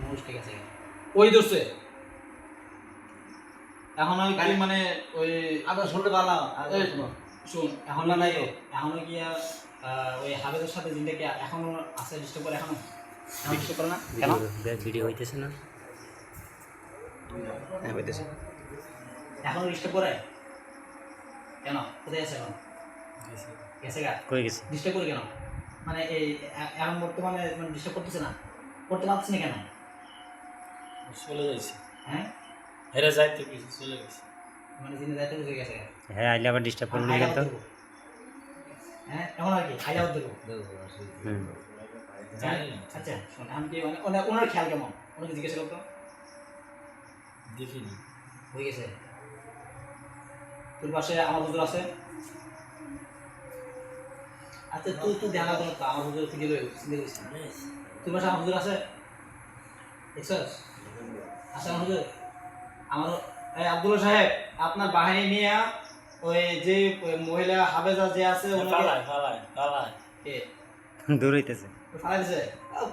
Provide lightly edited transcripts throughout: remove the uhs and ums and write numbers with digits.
মানুষ ঠিক আছে ওই দোষে এখন আমি কি মানে ওই আদা শুনতে পারলাম শুন এখন না নাই এখনো কি ওই হাবেদের সাথে জিন্দাকে এখনো আছে ডিস্টার্ব করে এখনো ডিস্টার্ব করে না কেন ভিডিও হইতেছে না হ্যাঁ হইতেছে এখনো ডিস্টার্ব করে কেন কোথায় আছে এখন গেছে গা কই গেছে ডিস্টার্ব করে কেন মানে এই এখন বর্তমানে মানে ডিস্টার্ব করতেছে না করতে পারছে না কেন চলে যাইছে হ্যাঁ হেরে যাইতে কিছু চলে গেছে মানে জিনে যাইতে হয়ে গেছে হ্যাঁ আইলে আবার ডিস্টার্ব করবি না তো হ্যাঁ এমন আর কি আইলাও দেবো হুম জানি না আচ্ছা শোন আমি কি মানে ওনার খেয়াল কেমন ওনাকে জিজ্ঞাসা করতো দেখিনি হয়ে গেছে তোর পাশে আমার হুজুর আছে আচ্ছা তুই দেখা করো তো আমার হুজুর থেকে তোর পাশে আমার হুজুর আছে দেখছস আছে আমার হুজুর আমার এই আব্দুল্লাহ সাহেব আপনার বাহিনী নিয়ে ওই যে মহিলা হাবেজা যে আছে পালায় পালায় পালায় কে দূর হইতেছে ফালাই দিছে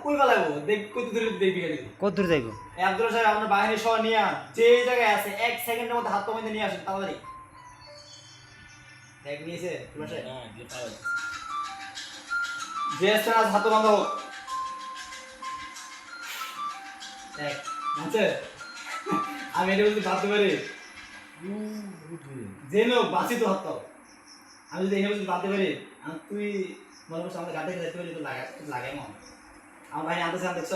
কই ফালাইবো দেখ কত দূর দেখবি গেলি কত দূর যাইবো এই আব্দুল্লাহ সাহেব আপনার বাহিনী সহ নিয়ে যে জায়গায় আছে 1 সেকেন্ডের মধ্যে হাত পামিয়ে নিয়ে আসেন তাড়াতাড়ি দেখ নিয়েছে তোর পাশে না দিয়ে পালায় যে স্থানে হাত বাঁধা হোক দেখ আছে আমি এটা বলতে বাঁধতে পারি যে লোক বাঁচি তো হাত পাও আমি যদি এনে বলতে বাঁধতে পারি তুই মনে করছিস আমাদের গাড়ি দেখতে পারি তো লাগাই মন আমার ভাই আনতেছে আমি দেখছ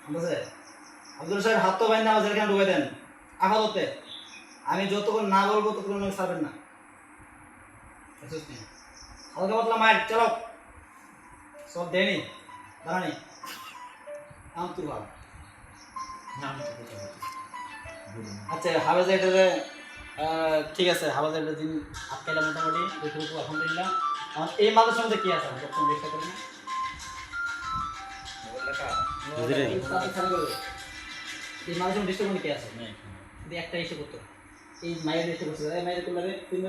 আনতেছে আব্দুল সাহেব হাত তো বাইন আমার জেলখানে ঢুকে দেন আপাততে আমি যতক্ষণ না বলবো ততক্ষণ আমি ছাড়বেন না হালকা পাতলা মায়ের চলো সব দেয়নি দাঁড়ানি আম তুই ভাব নাম তো কথা আচ্ছা হাবেজা এটা ঠিক আছে হাবেজা এটা দিন আটকাইলাম মোটামুটি ওইটুকু আলহামদুলিল্লাহ আমার এই মাঝের সঙ্গে কি আছে আমি যখন চেষ্টা করি এই মাঝের সঙ্গে ডিস্টার্ব কি আছে যদি একটা এসে করতো এই মায়ের এসে করছে এই মায়ের করলে তিন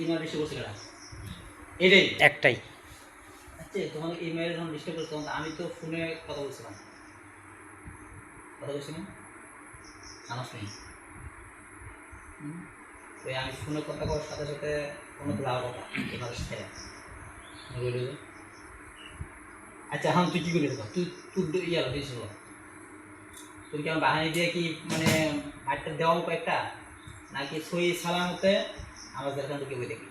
মায়ের এসে করছে এটাই একটাই আচ্ছা তখন এই মায়ের যখন ডিস্টার্ব করছে তখন আমি তো ফোনে কথা বলছিলাম কথা বলছিলাম জানাস নেই তো আমি ফোনে কথা করার সাথে সাথে কোনো লাভ কথা এভাবে সাথে আচ্ছা এখন তুই কী করে দেবো তুই ইয়ার দিয়েছিল তুই কি আমার বাহানি দিয়ে কি মানে মাঠটা দেওয়া কয়েকটা নাকি সই সালামতে আমার জেলখানা ঢুকে বই দেখি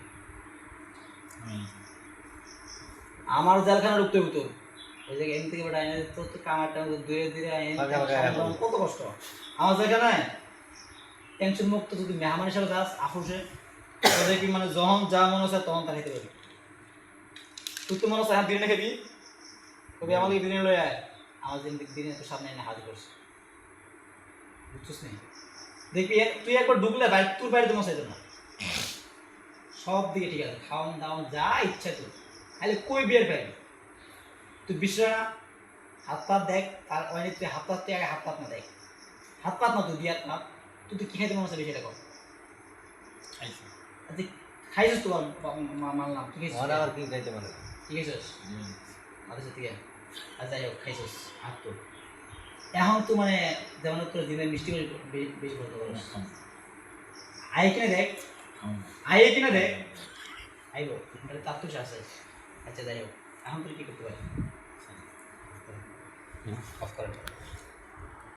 আমার জেলখানা ঢুকতে হতো ওই জায়গায় এমনি থেকে বেটা আইনে তোর তো কামারটা ধীরে ধীরে কত কষ্ট আমার জেলখানায় টেনশন মুক্ত যদি মেহমান হিসাবে যাস আফুসে তাদের কি মানে যখন যা মনে হচ্ছে তখন তা খেতে পারবি তুই তো মনে হচ্ছে হ্যাঁ বিরিয়ানি খাবি তবে আমাকে বিরিয়ানি লয়ে আয় আমার বিরিয়ানি তোর সামনে এনে হাজির করছে বুঝছিস নি দেখবি তুই একবার ঢুকলে বাইরে তোর বাইরে তো মশাই না সব দিকে ঠিক আছে খাওয়ান দাওয়ান যা ইচ্ছা তোর খালি কই বিয়ের পাইবি তুই বিশ্রাম না হাত পাত দেখ তার অনেক তুই হাত পাত তুই আগে হাত পাত না দেখ হাত পাত না তুই দিয়ে না তুই তো কী খাইতে মনে হচ্ছে সেটা কর আচ্ছা খাইছিস তো মানলাম ঠিক আছে আর কি খাইতে পারে ঠিক আছে আচ্ছা ঠিক আছে আর যাই হোক খাইছিস হাত তো এখন তো মানে যেমন তোর দিনের মিষ্টি করে বেশি করতে পারো আই কিনে দেখ আই কিনে দেখ আইব তার তো আছে আচ্ছা যাই হোক এখন তুই কী করতে পারি অফ করে